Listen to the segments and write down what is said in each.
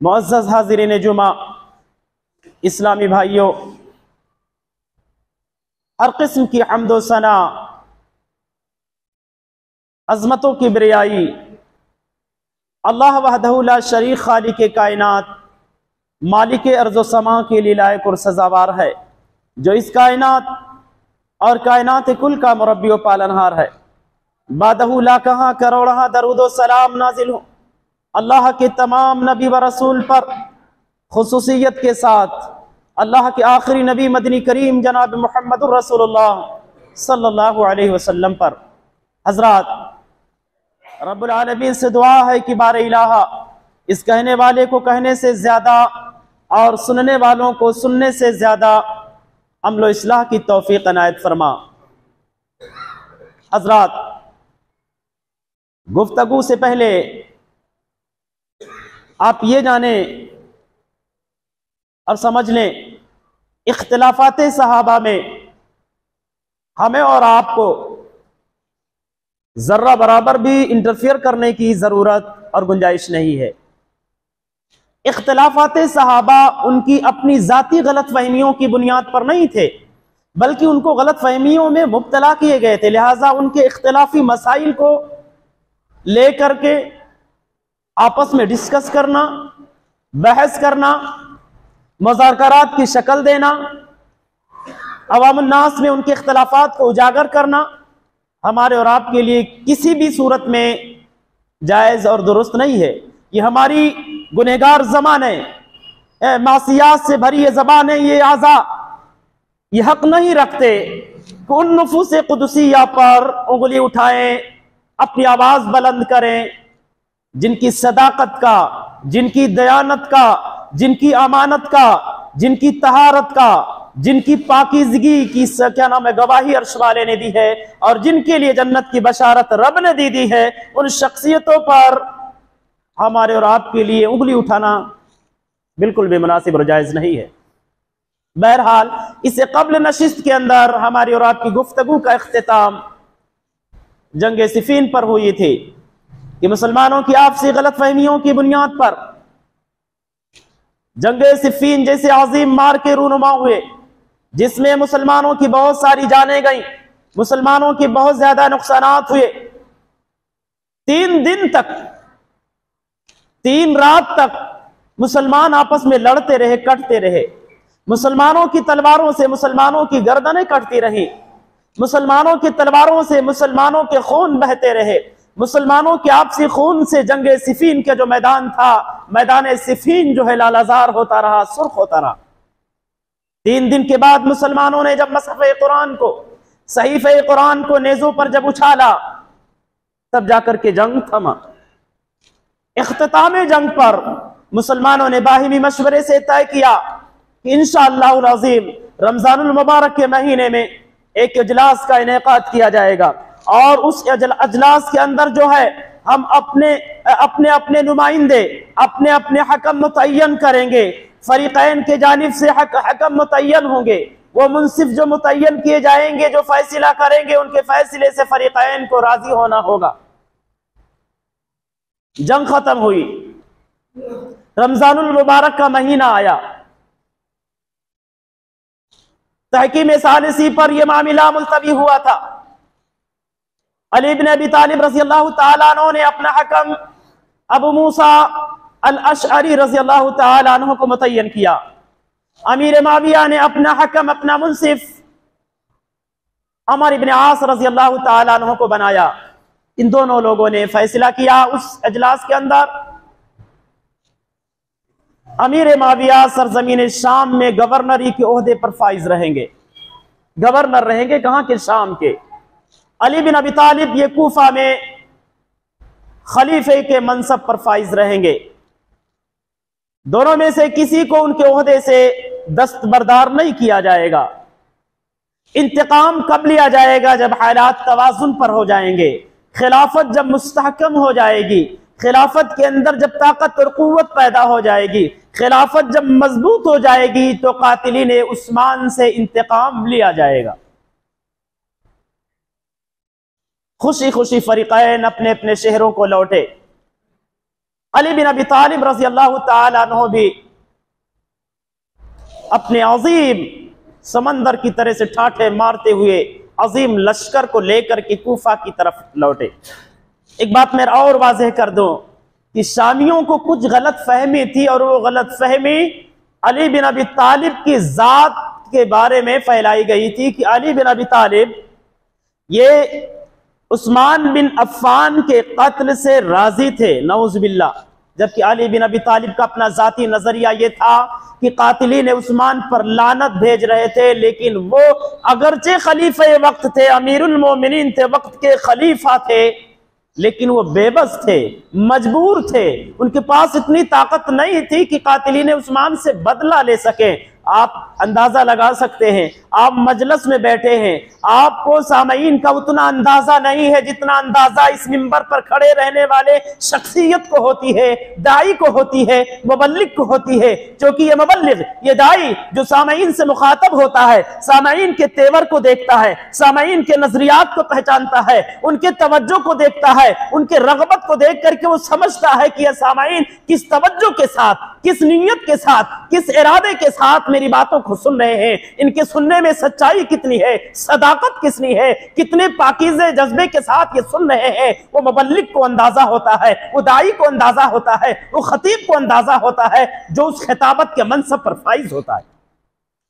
मुअज़्ज़ज़ हाज़िरीन जुमा, इस्लामी भाइयों, हर किस्म की हम्दो सना, अज़मतों की बिरियाई अल्लाह वहदहु ला शरीक खालिक़े कायनात मालिक अर्ज़ समा के लिए लायक और सज़ावार है, जो इस कायनात और कायनात कुल का मुरब्बी व पालनहार है। बादहु ला कहाँ करोड़हा दरूदो सलाम नाजिल हो अल्लाह के तमाम नबी व रसूल पर, खुसूसियत के साथ अल्लाह के आखिरी नबी मदनी करीम जनाब मुहम्मदुर रसूलुल्लाह सल्लल्लाहु अलैहि वसल्लम पर। हजरात, रब्बुल आलमीन से दुआ है कि बारे इलाहा इस कहने वाले को कहने से ज्यादा और सुनने वालों को सुनने से ज्यादा अमल इस्लाह की तौफीक अनायत फरमा। हजरात, गुफ्तगू से पहले आप ये जाने और समझ लें, इख्तिलाफात सहाबा में हमें और आपको जर्रा बराबर भी इंटरफियर करने की जरूरत और गुंजाइश नहीं है। इख्तिलाफात सहाबा उनकी अपनी जाती गलत फहमियों की बुनियाद पर नहीं थे, बल्कि उनको गलत फहमियों में मुब्तला किए गए थे। लिहाजा उनके इख्तिलाफी मसाइल को लेकर के आपस में डिस्कस करना, बहस करना, मुज़ाकरात की शक्ल देना, अवामुन नास में उनके इख्तिलाफात को उजागर करना हमारे और आपके लिए किसी भी सूरत में जायज़ और दुरुस्त नहीं है। ये हमारी गुनहगार ज़बान है, मासियात से भरी ये ज़बान है, ये आज़ा ये हक नहीं रखते कि उन नुफूस कुदसिया पर उंगली उठाएं, अपनी आवाज़ बुलंद करें, जिनकी सदाकत का, जिनकी दयानत का, जिनकी अमानत का, जिनकी तहारत का, जिनकी पाकीज़गी की क्या नाम है गवाही अर्श वाले ने दी है और जिनके लिए जन्नत की बशारत रब ने दी है, उन शख्सियतों पर हमारे और आपके लिए उंगली उठाना बिल्कुल भी मुनासिब और जायज़ नहीं है। बहरहाल, इससे कब्ल नशिस्त के अंदर हमारी और आपकी गुफ्तगू का इख्तिताम जंग सिफीन पर हुई थी कि मुसलमानों की आपसी गलत फहमियों की बुनियाद पर जंग सिफीन जैसे अजीम मार के रूनुमा हुए, जिसमें मुसलमानों की बहुत सारी जानें गई, मुसलमानों के बहुत ज्यादा नुकसानात हुए। 3 दिन तक, 3 रात तक मुसलमान आपस में लड़ते रहे, कटते रहे। मुसलमानों की तलवारों से मुसलमानों की गर्दनें कटती रही, मुसलमानों की तलवारों से मुसलमानों के खून बहते रहे। मुसलमानों के आपसी खून से जंग सिफीन का जो मैदान था, मैदान सिफीन जो है लालाजार होता रहा, सुर्ख होता रहा। 3 दिन के बाद मुसलमानों ने जब मसहफ़े कुरान को, सहीफ़े कुरान को नेज़ों पर जब उछाला, तब जाकर के जंग थमा। इख्तिताम जंग पर मुसलमानों ने बाहिमी मशवरे से तय किया कि इंशाअल्लाहुल अज़ीम रमज़ानुल मुबारक के महीने में एक इजलास का इनेकाद किया जाएगा और उस अजलास के अंदर जो है हम अपने नुमाइंदे, अपने हकम मुतय्यन करेंगे। फरीक़ैन के जानिब से हकम मुतय्यन होंगे। वो मुंसिफ जो मुतय्यन किए जाएंगे, जो फैसला करेंगे, उनके फैसले से फरीक़ैन को राजी होना होगा। जंग खत्म हुई, रमजानुल मुबारक का महीना आया। तहकीम सालिसी पर यह मामला मुल्तवी हुआ था। अली इब्न अबी तालिब रज़ियल्लाहु ताला अन्हु ने अपना हकम अबू मूसा अल अशअरी रज़ियल्लाहु ताला अन्हु को मुतय्यन किया। अमीर माविया ने अपना हकम, अपना मुंसिफ अमर इब्न आस रज़ियल्लाहु ताला अन्हु को बनाया। इन दोनों लोगों ने फैसला किया उस इजलास के अंदर, अमीर माविया सरजमीन शाम में गवर्नरी के ओहदे पर फाइज रहेंगे। गवर्नर रहेंगे कहां के? शाम के। अली बिन अबी तालिब ये कूफा में खलीफे के मनसब पर फाइज रहेंगे। दोनों में से किसी को उनके ओहदे से दस्तबरदार नहीं किया जाएगा। इंतकाम कब लिया जाएगा? जब हालात तवाजुन पर हो जाएंगे, खिलाफत जब मुस्तहकम हो जाएगी, खिलाफत के अंदर जब ताकत और कुव्वत पैदा हो जाएगी, खिलाफत जब मजबूत हो जाएगी, तो कातिलीन उस्मान से इंतकाम लिया जाएगा। खुशी खुशी फरीक़ैन अपने अपने शहरों को लौटे। अली बिन अबी तालिब रज़ी अल्लाह तआला अन्हु भी अपने अजीम समंदर की तरह से ठाठे मारते हुए अजीम लश्कर को लेकर के कूफा की तरफ लौटे। एक बात मैं और वाज़ेह कर दूं कि शामियों को कुछ गलत फहमी थी, और वो गलत फहमी अली बिन अबी तालिब की जात के बारे में फैलाई गई थी कि अली बिन अबी तालिब ये उस्मान बिन अफ़्फ़ान के कत्ल से राजी थे, नऊज़ बिल्लाह। जबकि अली बिन अबी तालिब का अपना जाती नजरिया ये था कि कातिलीन उस्मान पर लानत भेज रहे थे, लेकिन वो अगरचे खलीफे वक्त थे, अमीरुल मोमिनीन थे, वक्त के खलीफा थे, लेकिन वो बेबस थे, मजबूर थे। उनके पास इतनी ताकत नहीं थी कि कातिलीन उस्मान से बदला ले सके। आप अंदाजा लगा सकते हैं, आप मजलिस में बैठे हैं, आपको सामईन का उतना अंदाजा नहीं है जितना अंदाजा इस मिंबर पर खड़े रहने वाले शख्सियत को होती है, दाई को होती है, मुबल्लिग को होती है। क्योंकि ये मुबल्लिग, ये दाई जो सामईन से मुखातब होता है, सामईन के तेवर को देखता है, सामईन के नजरियात को पहचानता है, उनके तवज्जो को देखता है, उनके रगबत को देख करके वो समझता है कि यह सामईन किस तवज्जो के साथ, किस नीयत के साथ, किस इरादे के साथ मेरी बातों को सुन रहे हैं, इनके सुनने में सच्चाई कितनी है, सदाकत कितनी है, कितने पाकीज़े जज्बे के साथ ये सुन रहे हैं। वो मुबल्लिग को अंदाजा होता है, वो दाई को अंदाजा होता है, वो खतीब को अंदाजा होता है जो उस खिताबत के मनसब पर फाइज होता है।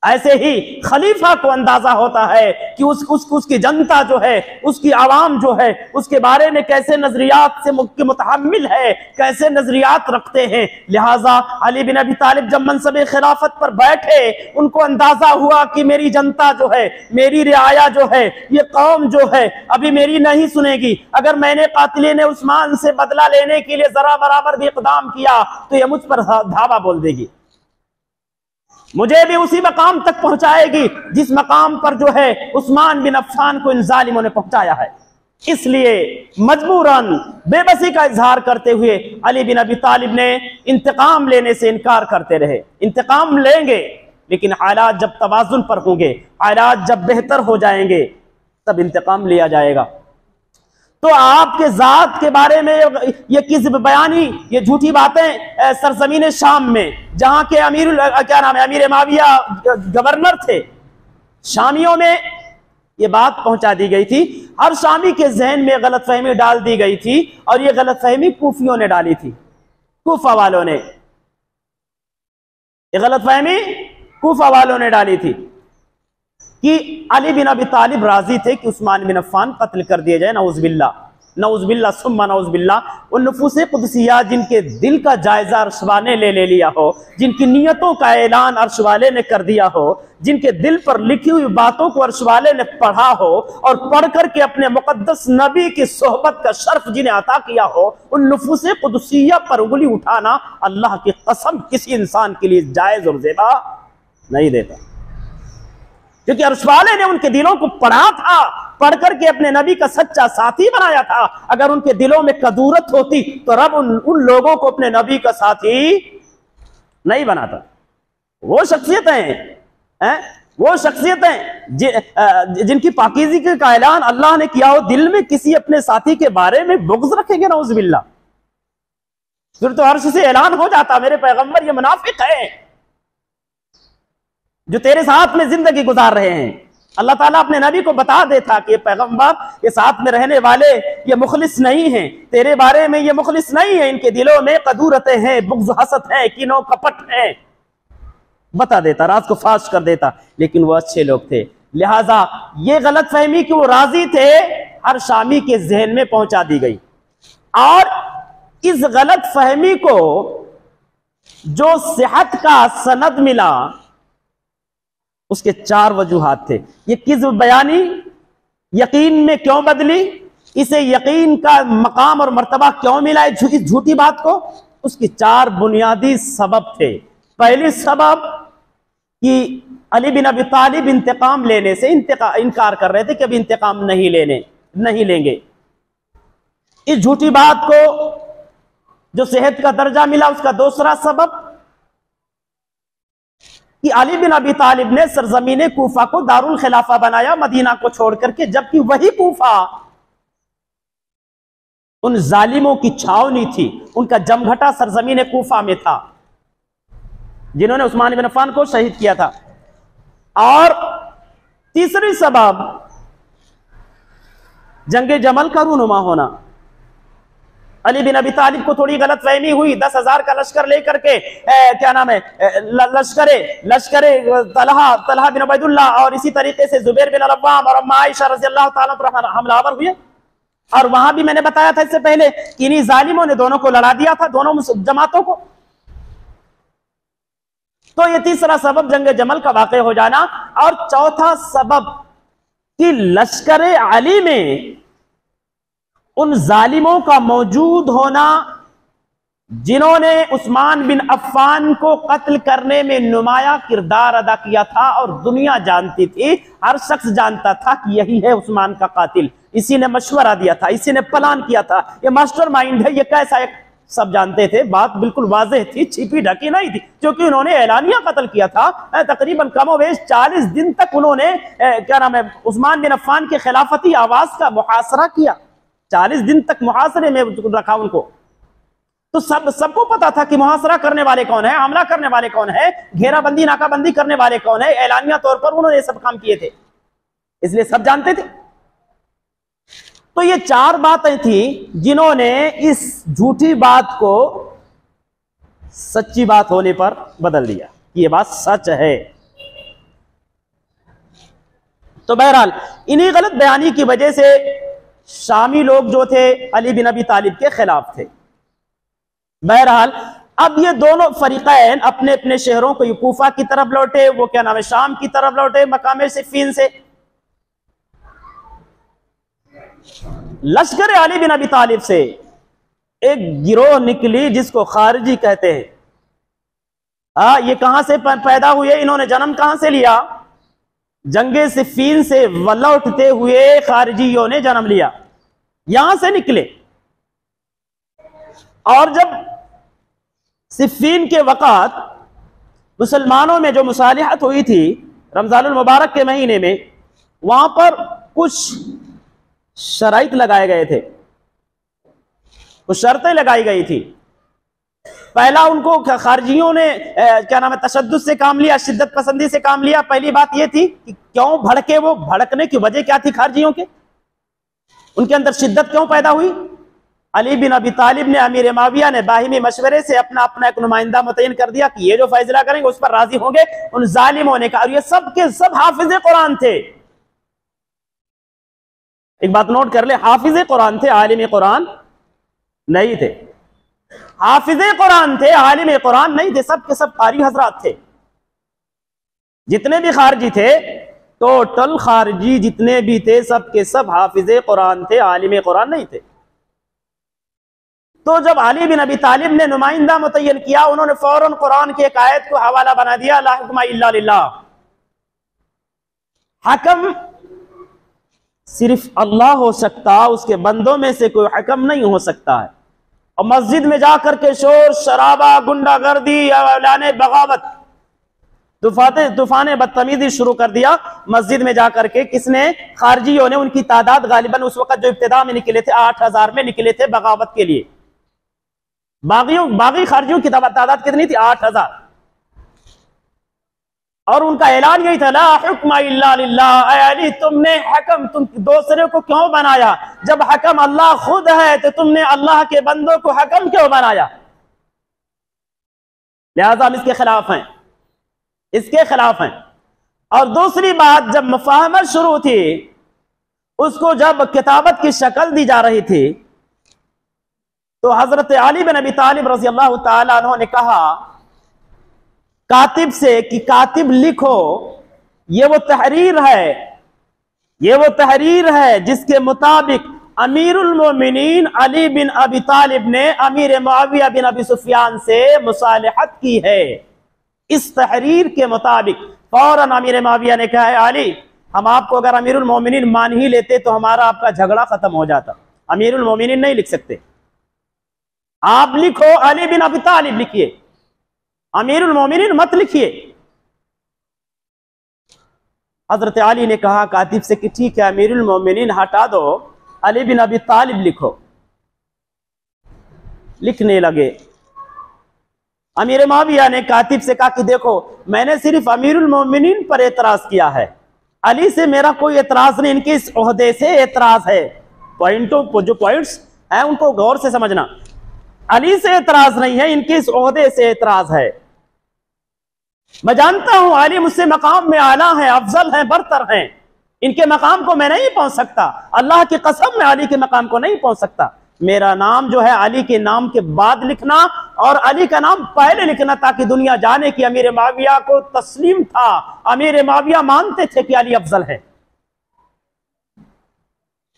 ऐसे ही खलीफा को अंदाजा होता है कि उसकी जनता जो है, उसकी आवाम जो है, उसके बारे में कैसे नजरियात से मुतहम्मिल है, कैसे नजरियात रखते हैं। लिहाजा अली बिन अबी तालिब जब मनसब खिलाफत पर बैठे, उनको अंदाजा हुआ कि मेरी जनता जो है, मेरी रियाया जो है, ये कौम जो है अभी मेरी नहीं सुनेगी। अगर मैंने कातिलीन उस्मान से बदला लेने के लिए जरा बराबर भी इक़दाम किया तो ये मुझ पर धावा बोल देगी, मुझे भी उसी मकाम तक पहुंचाएगी जिस मकाम पर जो है उस्मान बिन अफ़्फ़ान को इन जालिमों ने पहुंचाया है। इसलिए मजबूरन बेबसी का इजहार करते हुए अली बिन अबी तालिब ने इंतकाम लेने से इनकार करते रहे। इंतकाम लेंगे, लेकिन हालात जब तवाज़ुन पर होंगे, हालात जब बेहतर हो जाएंगे, तब इंतकाम लिया जाएगा। तो आपके जात के बारे में ये किज़्ब बयानी, ये झूठी बातें सरजमीन शाम में, जहां के अमीर माविया गवर्नर थे, शामियों में ये बात पहुंचा दी गई थी। हर शामी के जहन में गलतफहमी डाल दी गई थी, और ये गलतफहमी कूफियों ने डाली थी, कूफा वालों ने, ये गलतफहमी कूफा वालों ने डाली थी कि अली बिन अबी तालिब राजी थे कि उस्मान बिन अफ़्फ़ान कत्ल कर दिए जाए। नऊज़ बिल्लाह सुम्मा नऊज़ बिल्लाह। उन नफूसे कुदसिया जिनके दिल का जायजा अर्श वाले ने ले लिया हो, जिनकी नीयतों का ऐलान अर्श वाले ने कर दिया हो, जिनके दिल पर लिखी हुई बातों को अर्श वाले ने पढ़ा हो, और पढ़ करके अपने मुक़द्दस नबी की सोहबत का शर्फ जिन्हें अता किया हो, उन नफूसे कुदसिया पर उंगली उठाना अल्लाह की कसम किसी इंसान के लिए जायज और ज़ेबा नहीं देता। क्योंकि अर्श वाले ने उनके दिलों को पढ़ा था, पढ़ करके अपने नबी का सच्चा साथी बनाया था। अगर उनके दिलों में कदूरत होती तो रब उन लोगों को अपने नबी का साथी नहीं बनाता। वो शख्सियतें वो शख्सियतें जिनकी पाकीज़गी का ऐलान अल्लाह ने किया हो, दिल में किसी अपने साथी के बारे में बुग़्ज़ रखेंगे, नऊज़ बिल्लाह, फिर तो अर्श से ऐलान हो जाता मेरे पैगंबर ये मुनाफिक है जो तेरे साथ में जिंदगी गुजार रहे हैं। अल्लाह ताला अपने नबी को बता देता कि ये पैगंबर, ये साथ में रहने वाले ये मुखलिस नहीं हैं, तेरे बारे में ये मुखलिस नहीं है, इनके दिलों में कदूरतें हैं, बुग़्ज़ हसद है, कीनो कपट है, बता देता, राज को फाश कर देता। लेकिन वो अच्छे लोग थे, लिहाजा ये गलत फहमी कि वो राजी थे हर शामी के जहन में पहुंचा दी गई। और इस गलत फहमी को जो सेहत का सनद मिला उसके 4 वजूहात थे। ये किज़्ब बयानी यकीन में क्यों बदली, इसे यकीन का मकाम और मर्तबा क्यों मिला इस झूठी बात को, उसकी 4 बुनियादी सबब थे। पहली सबब कि अली बिन अबी तालिब इंतकाम लेने से इनकार कर रहे थे कि अभी इंतकाम नहीं लेंगे। इस झूठी बात को जो सेहत का दर्जा मिला, उसका दूसरा सबब कि अली बिन अबी तालिब ने सरजमीन कूफा को दारुल खिलाफा बनाया मदीना को छोड़ करके, जबकि वही कूफा उन जालिमों की छावनी थी, उनका जमघटा सरजमीन कूफा में था, जिन्होंने उस्मान बिन अफ़्फ़ान को शहीद किया था। और तीसरी सबब जंगे जमल का रूनुमा होना। अली बिन अबी तालिब को थोड़ी गलत फहमी हुई, 10,000 का लश्कर लेकर के क्या नाम है लश्करे तलहा बिन उबैदुल्लाह और इसी तरीके से जुबैर बिन अल-अव्वाम और अम्मा आयशा रज़ियल्लाहु ताला पर हमलावर हुए। और वहां भी मैंने बताया था इससे पहले कि इन्हीं जालिमों ने दोनों को लड़ा दिया था, दोनों जमातों को। तो ये तीसरा सबब जंग जमल का वाक़या हो जाना। और चौथा सबब कि लश्कर अली में उन जालिमों का मौजूद होना जिन्होंने उस्मान बिन अफ़्फ़ान को कत्ल करने में नुमाया किरदार अदा किया था, और दुनिया जानती थी, हर शख्स जानता था कि यही है उस्मान का कातिल, इसी ने मशवरा दिया था, इसी ने प्लान किया था, ये मास्टरमाइंड है, ये कैसा है, सब जानते थे। बात बिल्कुल वाज़ेह थी, छिपी ढकी नहीं थी, क्योंकि उन्होंने एलानिया कत्ल किया था। तकरीबन कमोवेश 40 दिन तक उन्होंने क्या नाम है उस्मान बिन अफ़्फ़ान के खिलाफती आवाज का मुहासरा किया, 40 दिन तक मुहासरे में रखा उनको। तो सबको पता था कि मुहासरा करने वाले कौन है, हमला करने वाले कौन है, घेराबंदी नाकाबंदी करने वाले कौन है। एलानिया तौर पर उन्होंने सब काम किए थे, इसलिए सब जानते थे। तो ये 4 बातें थी जिन्होंने इस झूठी बात को सच्ची बात होने पर बदल दिया, ये बात सच है। तो बहरहाल इन्हीं गलत बयानी की वजह से शामी लोग जो थे अली बिन अबी तालिब के खिलाफ थे। बहरहाल अब ये दोनों फरीकैन अपने अपने शहरों को, कूफा की तरफ लौटे, वो क्या नाम है शाम की तरफ लौटे मकाम सिफ़ीन से। लश्कर अली बिन अबी तालिब से एक गिरोह निकली जिसको खारिजी कहते हैं। ये कहां से पैदा हुए, इन्होंने जन्म कहां से लिया? जंगे सिफ़ीन से लौटते हुए खारिजियों ने जन्म लिया, यहां से निकले। और जब सिफ़ीन के वक़्त मुसलमानों में जो मुसालिहत हुई थी रमज़ानुल मुबारक के महीने में, वहां पर कुछ शराइत लगाए गए थे, कुछ शर्तें लगाई गई थी। पहला उनको खारजियों ने क्या नाम है तशद्दुद से काम लिया, शिद्दत पसंदी से काम लिया। पहली बात यह थी कि क्यों भड़के, वो भड़कने की वजह क्या थी खारजियों के, उनके अंदर शिद्दत क्यों पैदा हुई? अली बिन अबी तालिब ने, अमीर माविया ने बाहिमी मशवरे से अपना एक नुमाइंदा मुतय्यन कर दिया कि ये जो फैसला करेंगे उस पर राजी होंगे उन जालिमों ने कहा। और ये सब के सब हाफिज कुरान थे, एक बात नोट कर ले, हाफिज कुरान थे, आलिम कुरान नहीं थे। हाफिज कुरान थे, आलिम कुरान नहीं थे, सब के सब कारी हजरात थे। जितने भी खारजी थे, टोटल खारजी जितने भी थे, सब के सब हाफिज कुरान थे, आलिम कुरान नहीं थे। तो जब अली बिन अबी तालिब ने नुमाइंदा मुतय्यन किया, उन्होंने फौरन कुरान की एक आयत को हवाला बना दिया, ला हुक्मा इल्ला लिल्लाह, हकम सिर्फ अल्लाह हो सकता, उसके बंदों में से कोई हकम नहीं हो सकता है। और मस्जिद में जाकर के शोर शराबा, गुंडागर्दी, ऐलाने बगावत, तूफान बदतमीजी शुरू कर दिया मस्जिद में जाकर के। किसने? खारजियों ने। उनकी तादाद गालिबन उस वक्त जो इब्तिदा में निकले थे 8,000 में निकले थे बगावत के लिए। बागी खारजियों की तादाद कितनी थी? 8,000। और उनका ऐलान यही था, ला हुक्मा इल्ला लिल्लाह, अली तुमने हकम तुम दूसरे को क्यों बनाया? जब हकम अल्लाह खुद है तो तुमने अल्लाह के बंदों को हकम क्यों बनाया? लिहाजा हम इसके खिलाफ हैं, इसके खिलाफ हैं। और दूसरी बात, जब मुफाहमत शुरू थी, उसको जब किताबत की शक्ल दी जा रही थी, तो हजरत अली बिन अबी तालिब रज़ी अल्लाह ताला अन्हु ने कहा कातिब से कि कातिब लिखो, ये वो तहरीर है, ये वो तहरीर है जिसके मुताबिक अमीरुल मोमिनीन अली बिन अबी तालिब ने अमीर मुआविया बिन अबी सुफियान से मुसालिहत की है। इस तहरीर के मुताबिक फौरन अमीर मुआविया ने कहा, है अली, हम आपको अगर अमीरुल मोमिनीन मान ही लेते तो हमारा आपका झगड़ा खत्म हो जाता। अमीरुल मोमिनीन नहीं लिख सकते, आप लिखो अली बिन अबी तालिब लिखिए, अमीरुल मोमिनीन मत लिखिए। हजरत अली ने कहा कातिब से कि ठीक है, अमीरुल मोमिनीन हटा दो, अली बिन अबी तालिब लिखो। लिखने लगे। अमीर माविया ने कातिब से कहा कि देखो, मैंने सिर्फ अमीरुल मोमिनीन पर एतराज किया है, अली से मेरा कोई एतराज नहीं, इनके इस ओहदे से एतराज है। पॉइंटों को, जो पॉइंट्स हैं उनको गौर से समझना। अली से एतराज नहीं है, इनके इस ओहदे से एतराज है। मैं जानता हूं अली मुझसे मकाम में आला है, अफजल है, बरतर हैं, इनके मकाम को मैं नहीं पहुंच सकता। अल्लाह की कसम मैं अली के मकाम को नहीं पहुंच सकता। मेरा नाम जो है अली के नाम के बाद लिखना और अली का नाम पहले लिखना, ताकि दुनिया जाने कि अमीर माविया को तस्लीम था, अमीर माविया मानते थे कि अली अफजल है,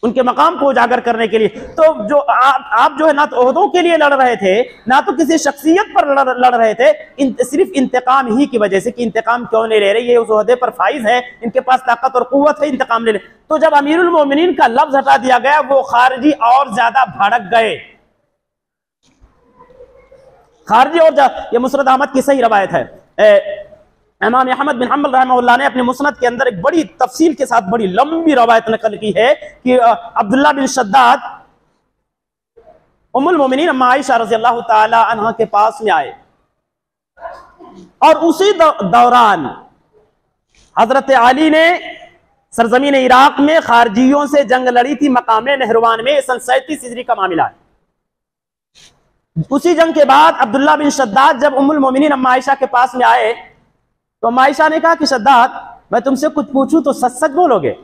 उनके मकाम को उजागर करने के लिए। तो जो आप जो है ना तो ओहदों के लिए लड़ रहे थे, ना तो किसी शख्सियत पर लड़ रहे थे, सिर्फ इंतकाम ही की वजह से कि इंतकाम क्यों नहीं ले रहे, ये उस ओहदे पर फाइज है, इनके पास ताकत और कुव्वत है, इंतकाम ले ले। तो जब अमीरुल मोमिनीन का लफ्ज हटा दिया गया, वो खारजी और ज्यादा भड़क गए। खारजी और ये मुसरद अहमद की सही रवायत है। इमाम अहमद बिन हम्बल रहमहुल्लाह ने अपने मुस्नद के अंदर एक बड़ी तफसील के साथ बड़ी लंबी रवायत नकल की है कि अब्दुल्लाह बिन शद्दाद उम्मुल मोमिनीन अम्मा आयशा रज़ी अल्लाह ताला अन्हा के पास में आए, और उसी दौरान हजरत अली ने सरजमीन इराक में खारजियों से जंग लड़ी थी, मकामे नहरवान में, सन 37 हिजरी का मामला है। उसी जंग के बाद अब्दुल्लाह बिन शद्दाद जब उम्मुल मोमिनीन अम्मा आयशा के पास में आए, तो अम्मा आयशा ने कहा कि शद्दाद, मैं तुमसे कुछ पूछूं तो सच सच बोलोगे?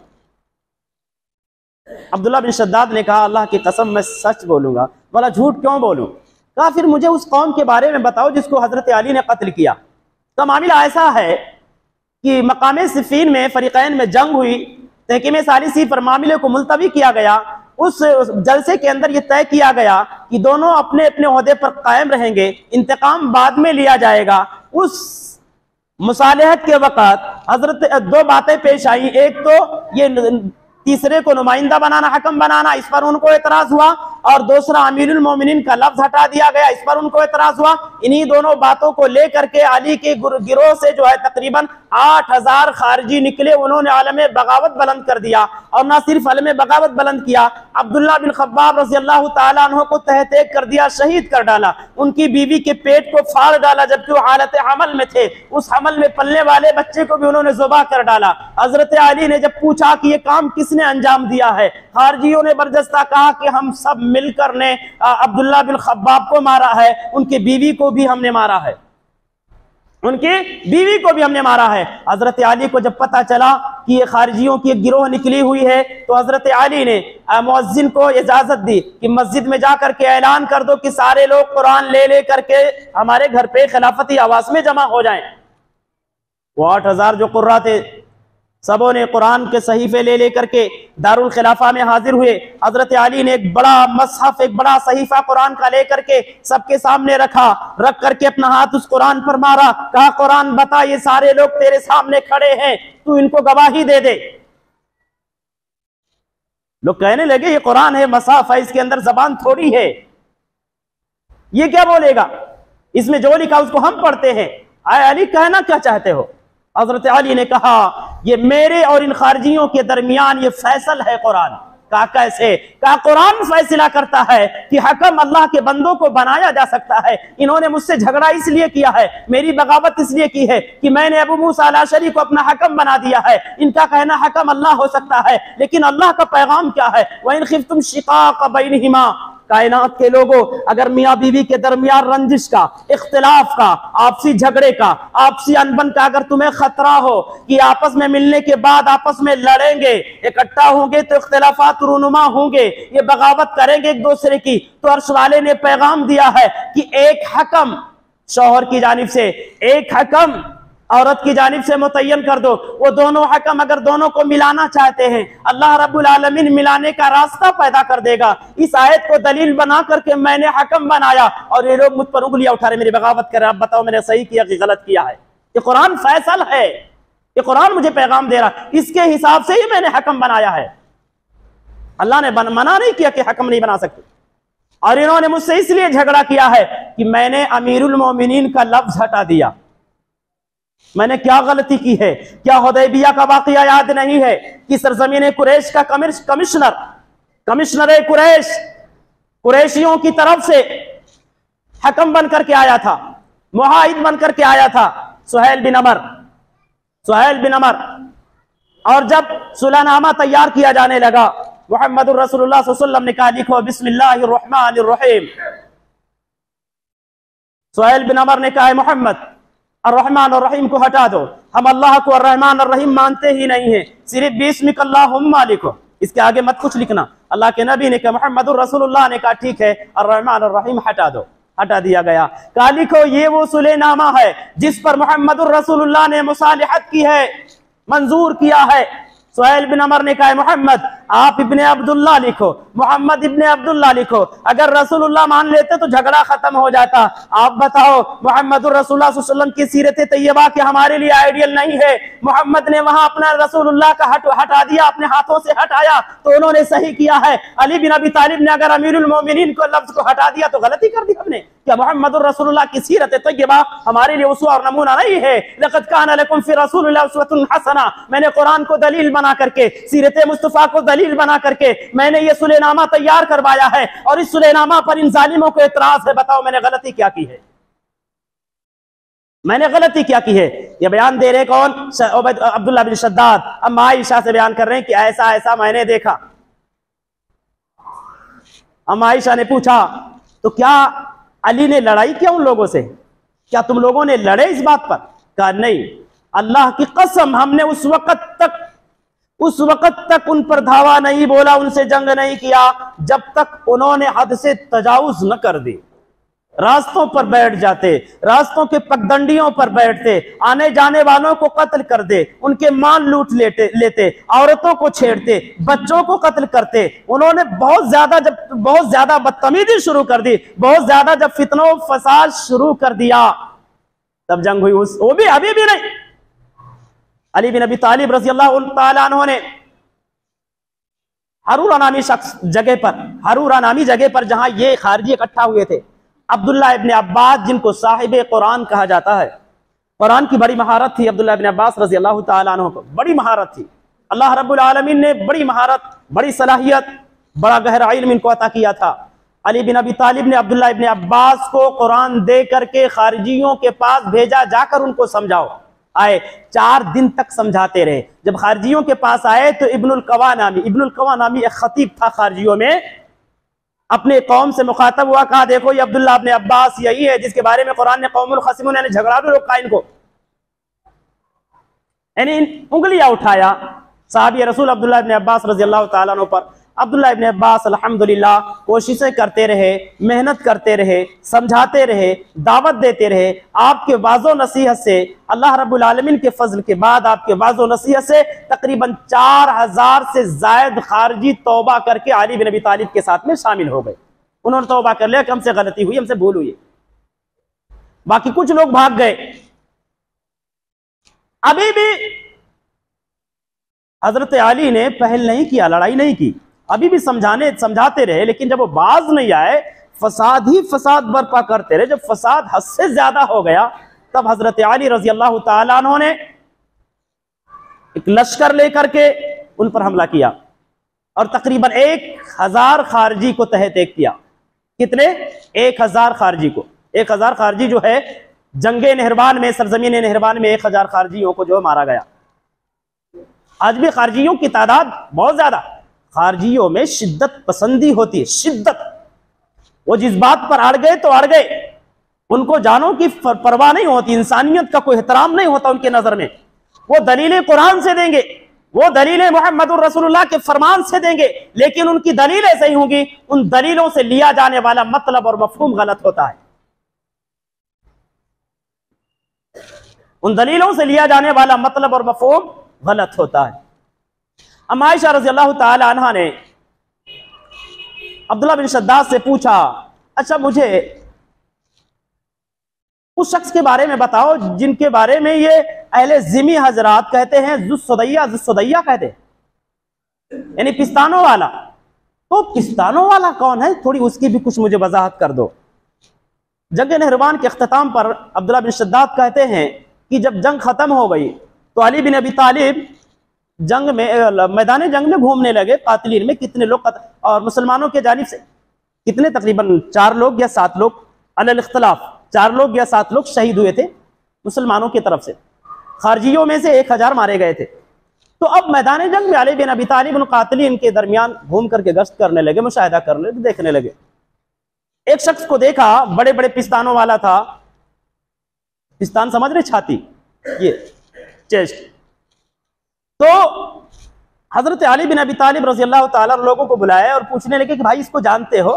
अब्दुल्लाह बिन शद्दाद ने कहा, अल्लाह की कसम मैं सच बोलूंगा। बोला, झूठ क्यों बोलूं? कहा, फिर मुझे उस कौम के बारे में बताओ जिसको हजरत अली ने कत्ल किया। तो मामला ऐसा है कि मकामे सिफीन में फरीकैन में जंग हुई, तहकीम सालिसी पर मामले को मुलतवी किया गया। उस जलसे के अंदर यह तय किया गया कि दोनों अपने अपने ओहदे पर कायम रहेंगे, इंतकाम बाद में लिया जाएगा। उस मुसालहत के वक़्त हजरत दो बातें पेश आई, एक तो ये तीसरे को नुमाइंदा बनाना, हकम बनाना, इस पर उनको एतराज हुआ, और दूसरा अमीरुल मोमिनीन का लफ्ज हटा दिया गया, इस पर उनको एतराज हुआ। इन्हीं दोनों बातों को लेकर के अली के गिरोह से जो है तकरीबन 8000 खारजी निकले। उन्होंने आलम बगावत बुलंद कर दिया, और ना सिर्फ आलम बगावत बुलंद किया, अब्दुल्लाह बिन खब्बाब रज़ी अल्लाह ताला अन्हु को तहत कर दिया, शहीद कर डाला, उनकी बीवी के पेट को फाड़ डाला जबकि वो हालत हमल में थे। उस हमल में पलने वाले बच्चे को भी उन्होंने ज़ुबा कर डाला। हजरत अली ने जब पूछा कि ये काम किसने अंजाम दिया है, खारजियों ने बरजस्ता कहा कि हम सब मिलकर ने अब्दुल्लाह बिन खब्बाब को मारा है, उनकी बीवी को भी हमने मारा है, उनकी बीवी को भी हमने मारा है। हजरत अली को जब पता चला कि ये खारजियों की एक गिरोह निकली हुई है, तो हजरत अली ने मुअज्जिन को इजाजत दी कि मस्जिद में जाकर के ऐलान कर दो कि सारे लोग कुरान ले ले करके हमारे घर पे खिलाफती आवाज में जमा हो जाएं। वो 8000 जो कुर्रा थे, सबों ने कुरान के सहीफे ले लेकर के दारुल खिलाफा में हाजिर हुए। हजरत अली ने एक बड़ा मसहफ, एक बड़ा सहीफा कुरान का लेकर के सबके सामने रख करके अपना हाथ उस कुरान पर मारा, कहा, कुरान बता, ये सारे लोग तेरे सामने खड़े हैं, तू इनको गवाही दे दे। लोग कहने लगे, ये कुरान है, मसहफ है, इसके अंदर जबान थोड़ी है, ये क्या बोलेगा, इसमें जो लिखा उसको हम पढ़ते हैं। आए अली, कहना क्या चाहते हो? हजरत अली ने कहा, ये मेरे और इन खारजियों के दरमियान ये फैसल है कुरान। कहा, कैसे? कहा, कुरान फैसला करता है कि हकम अल्लाह के बंदों को बनाया जा सकता है। इन्होंने मुझसे झगड़ा इसलिए किया है, मेरी बगावत इसलिए की है कि मैंने अबू मूसा अल-अशअरी को अपना हकम बना दिया है। इनका कहना हकम अल्लाह हो सकता है, लेकिन अल्लाह का पैगाम क्या है? व इन खिफ्तुम शिकाक बैनहिमा, कायनात के लोगों, अगर मियाँ बीवी के दरमियान रंजिश का, इख्तिलाफ का, आपसी झगड़े का, आपसी अनबन का अगर तुम्हें खतरा हो कि आपस में मिलने के बाद आपस में लड़ेंगे, इकट्ठा होंगे तो इख्तिलाफात रूनुमा होंगे, ये बगावत करेंगे एक दूसरे की, तो अर्श वाले ने पैगाम दिया है कि एक हकम शौहर की जानिब से, एक हकम औरत की जानिब से मुतय्यन कर दो। वो दोनों हकम अगर दोनों को मिलाना चाहते हैं, अल्लाह रब्बुल आलमीन मिलाने का रास्ता पैदा कर देगा। इस आयत को दलील बना करके मैंने हकम बनाया, और ये लोग मुझ पर उंगलियां उठा रहे, मेरी बगावत कर रहे, अब बताओ मैंने सही किया कि गलत किया है? ये कुरान फैसल है, ये कुरान मुझे पैगाम दे रहा, इसके हिसाब से ही मैंने हकम बनाया है। अल्लाह ने मना नहीं किया कि हकम नहीं बना सकते। और इन्होंने मुझसे इसलिए झगड़ा किया है कि मैंने अमीरुल मोमिनीन का लफ्ज हटा दिया। मैंने क्या गलती की है? क्या हुदैबिया का वाकया याद नहीं है कि सरजमीन कुरैश का कमिश्नर कुरैश, कुरैशियों की तरफ से हकम बन करके आया था, मुआहिद बन करके आया था, सुहैल बिन अमर। और जब सुलहनामा तैयार किया जाने लगा, मुहम्मदुर रसूलुल्लाह सल्लल्लाहु अलैहि वसल्लम ने कहा लिखो बिस्मिल्लाहिर रहमानिर रहीम। सुहैल बिन अमर ने कहा मोहम्मद अर्रहमान और रहीम को हटा दो, हम अल्लाह को अर्रहमान और रहीम मानते ही नहीं है, सिर्फ बिस्मिक अल्लाहुम्मा लिखो, इसके आगे मत कुछ लिखना। अल्लाह के नबी ने कहा, मुहम्मदुर रसूलुल्लाह ने कहा ठीक है, अर्रहमान और रहीम हटा दो, हटा दिया गया। कहा लिखो ये वो सुलेनामा है जिस पर मुहम्मदुर रसूलुल्लाह ने मुसालिहत की है, मंजूर किया है। सुहैल बिन अमर ने कहा मोहम्मद आप इब्ने अब्दुल्लाह लिखो, मोहम्मद इब्ने अब्दुल्लाह लिखो। अगर रसूलुल्लाह मान लेते तो झगड़ा खत्म हो जाता। आप बताओ मुहम्मदुर रसूलुल्लाह सल्लल्लाहु अलैहि वसल्लम की सीरत तैयबा के हमारे लिए आइडियल नहीं है। मोहम्मद ने वहां अपना रसूलुल्लाह का हटा दिया, अपने हाथों से हटाया तो उन्होंने सही किया है। अली बिन अबी तालिब ने अगर अमीरुल मोमिनीन को लफ्ज को हटा दिया तो गलती कर दी हमने। क्या मुहम्मदुर रसूलुल्लाह की सीरत तैयबा हमारे लिए उसवा और नमूना नहीं है? लक़द काना लकुम फी रसूलिल्लाहि उस्वतुन हसना, मैंने कुरान को दलील बना करके, सीरत मुस्तफा को दलील बना करके मैंने ये सुलेनामा तैयार करवाया है, और इस सुलेनामा पर इन जालिमों को एतराज है। बताओ मैंने गलती क्या की है? मैंने गलती क्या की है? ये बयान दे रहे कौन? अब्दुल्लाह बिन शद्दाद। अब आयशा से बयान कर रहे हैं कि ऐसा ऐसा मैंने देखा। अब आयशा ने पूछा तो क्या अली ने लड़ाई किया उन लोगों से? क्या तुम लोगों ने लड़े इस बात पर? कहा नहीं, अल्लाह की कसम हमने उस वक्त तक उन पर धावा नहीं बोला, उनसे जंग नहीं किया जब तक उन्होंने हद से तजावुज न कर दी। रास्तों पर बैठ जाते, रास्तों के पगडंडियों पर बैठते, आने जाने वालों को कत्ल कर दे, उनके माल लूट लेते, औरतों को छेड़ते, बच्चों को कत्ल करते। उन्होंने बहुत ज्यादा बदतमीजी शुरू कर दी, बहुत ज्यादा जब फितनो फसाद शुरू कर दिया तब जंग हुई। वो भी अभी भी नहीं। अली बिन अबी तालिब रज़ी अल्लाह तआला अन्हु ने हरूरा नामी जगह पर जहां ये खारजी इकट्ठा हुए थे, अब्दुल्लाह इब्ने अब्बास जिनको साहिबे कुरान कहा जाता है, कुरान की बड़ी महारत थी अब्दुल्लाह इब्ने अब्बास रज़ी अल्लाह तआला अन्हु को, बड़ी महारत थी। अल्लाह रब्बुल आलमीन ने बड़ी महारत, बड़ी सलाहियत, बड़ा गहरा इल्म इनको अता किया था। अली बिन अबी तालिब ने अब्दुल्लाह इब्ने अब्बास को कुरान दे करके खारजियों के पास भेजा, जाकर उनको समझाओ। आए 4 दिन तक समझाते रहे। जब खारजियों के पास आए तो इब्नुल कवा नामी एक खतीब था खारजियों में, अपने कौम से मुखातब हुआ, कहा देखो ये अब्दुल्लाह इब्ने अब्बास यही है जिसके बारे में कुरान ने कौमुल खसीमुन यानी झगड़ा भी रोका इनको, यानी उंगलियां उठाया साहबी रसूल अब्दुल्लाह इब्ने अब्बास रज़ी अल्लाह तआला अन्हु पर। अब्दुल्लाह इब्ने अब्बास अल्हम्दुलिल्लाह कोशिशें करते रहे, मेहनत करते रहे, समझाते रहे, दावत देते रहे। आपके वाज़ो नसीहत से, अल्लाह रब्बुल आलमीन के फजल के बाद आपके वाज़ो नसीहत से तकरीबन 4000 से जायद खारजी तौबा करके अली बिन अबी तालिब के साथ में शामिल हो गए। उन्होंने तौबा कर लिया कि हमसे गलती हुई, हमसे भूल हुई। बाकी कुछ लोग भाग गए। अभी भी हजरत अली ने पहल नहीं किया, लड़ाई नहीं की, अभी भी समझाते रहे, लेकिन जब वो बाज नहीं आए, फसाद ही फसाद बर्पा करते रहे। जब फसाद हद से ज्यादा हो गया तब हजरत अली रजी अल्लाह तआला अन्हु ने एक लश्कर लेकर के उन पर हमला किया और तकरीबन 1000 खारजी को तहत एक किया। कितने? 1000 खारजी को। 1000 खारजी जो है जंगे नहरबान में, सरजमीन नहरबान में 1000 खारजियों को जो मारा गया। आज भी खारजियों की तादाद बहुत ज्यादा। खारजियों में शिद्दत पसंदी होती है, शिद्दत। वो जिस बात पर अड़ गए तो अड़ गए, उनको जानों की परवाह नहीं होती, इंसानियत का कोई एहतराम नहीं होता उनके नजर में। वो दलीलें कुरान से देंगे, वो दलीलें मुहम्मदुर रसूलुल्लाह के फरमान से देंगे, लेकिन उनकी दलीलें सही होंगी, उन दलीलों से लिया जाने वाला मतलब और मफहूम गलत होता है। उन दलीलों से लिया जाने वाला मतलब और मफहूम गलत होता है। अम्मा आयशा रज़ी अल्लाह तआला अन्हा ने अब्दुल्लाह बिन शद्दाद से पूछा, अच्छा मुझे उस शख्स के बारे में बताओ जिनके बारे में ये अहले ज़िमी हजरात कहते हैं जुस्सुदैया कहते हैं, यानी पिस्तानों वाला। तो पिस्तानों वाला कौन है? थोड़ी उसकी भी कुछ मुझे वजाहत कर दो। जंग नहरबान के अख्ताम पर अब्दुल्लाह बिन शद्दाद कहते हैं कि जब जंग खत्म हो गई तो अली बिन अबी तालिब जंग में, मैदान जंग में घूमने लगे, कातिलीन में कितने लोग और मुसलमानों के जानिब से कितने, तकरीबन 4 लोग या 7 लोग अलल इख्तिलाफ 4 लोग या 7 लोग शहीद हुए थे मुसलमानों की तरफ से, खारजियों में से 1000 मारे गए थे। तो अब मैदान जंग में अली बिन अबी तालिब और कातिलीन के दरमियान घूम करके गश्त करने लगे, मुशाहिदा करने लगे, देखने लगे। एक शख्स को देखा, बड़े बड़े पिस्तानों वाला था। पिस्तान समझ रहे, छाती, ये चेस्ट। तो हजरत अली बिन अबी तालिब रज़ी अल्लाह ताला लोगों को बुलाया और पूछने लगे कि भाई इसको जानते हो?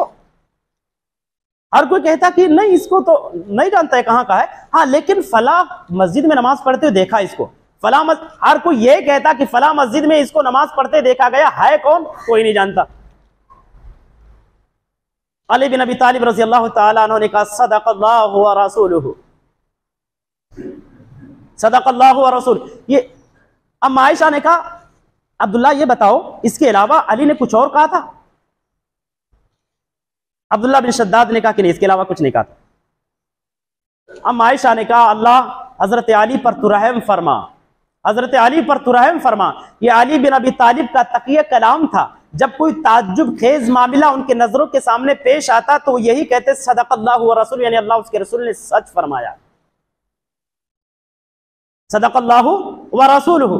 हर कोई कहता कि नहीं, इसको तो नहीं जानता है, कहाँ का है, हाँ लेकिन फला मस्जिद में नमाज पढ़ते हुए देखा इसको। हर कोई ये कहता कि फला मस्जिद में इसको नमाज पढ़ते देखा गया, है कौन? कोई नहीं जानता। अली बिन अबी तालिब रज़ी अल्लाह ताला अन्हु ने कहा सदक़ल्लाहु व रसूलुहु, सदक़ल्लाहु व रसूल। ये अब आयशा ने कहा अब्दुल्ला ये बताओ, इसके अलावा अली ने कुछ और कहा था? अब्दुल्ला बिन शद्दाद ने कहा कि नहीं, इसके अलावा कुछ नहीं कहा था। अब आयशा ने कहा अल्लाह हजरत अली पर तू रहम फरमा, हजरत अली पर तू रहम फरमा। ये अली बिन अबी तालिब का तकिया कलाम था। जब कोई ताज्जुब खेज मामला उनके नजरों के सामने पेश आता तो यही कहते सदक़ल्लाहु व रसूल, यानी अल्लाह उसके रसूल ने सच फरमाया, सदक़ल्लाहु व रसूलुहु।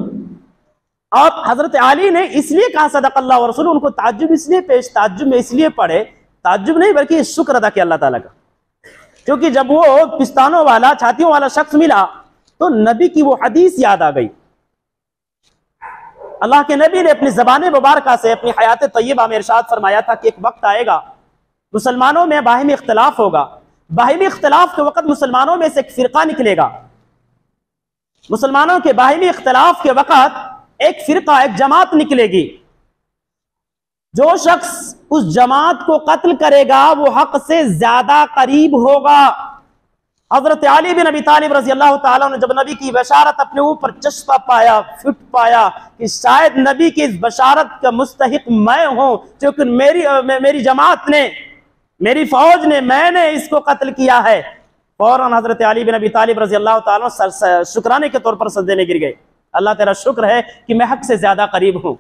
और हजरत अली ने इसलिए कहा सदक़ल्लाहु व रसूल, उनको ताज्जुब इसलिए पेश, ताज्जुब में इसलिए पढ़े, ताज्जुब नहीं बल्कि शुक्र अदा किया अल्लाह ताला का। क्योंकि जब वो पिस्तानों वाला, छातियों वाला शख्स मिला तो नबी की वो हदीस याद आ गई। अल्लाह के नबी ने अपनी ज़बान मुबारका से अपनी हयात तय्यबा में इरशाद फरमाया था कि एक वक्त आएगा मुसलमानों में बाहिमी इख्तिलाफ होगा। बाहिमी इख्तिलाफ के वक्त मुसलमानों में से एक फिरका निकलेगा। मुसलमानों के बाहिमी इख्तिलाफ के वक्त एक फिरका, एक जमात निकलेगी। जो शख्स उस जमात को कत्ल करेगा वो हक से ज्यादा करीब होगा। हजरत अली बिन अबी तालिब रज़ी अल्लाह ताला ने जब नबी की बशारत अपने ऊपर चश्मा पाया, फिट पाया कि शायद नबी की इस बशारत का मुस्तहिक मैं हूं, क्योंकि मेरी जमात ने, मेरी फौज ने, मैंने इसको कत्ल किया है, फौरन हजरत अली बिन अबी तालिब रज़ी अल्लाह ताला शुक्राने के तौर पर सजदे में गिर गए। अल्लाह तेरा शुक्र है कि मैं हक से ज्यादा करीब हूं।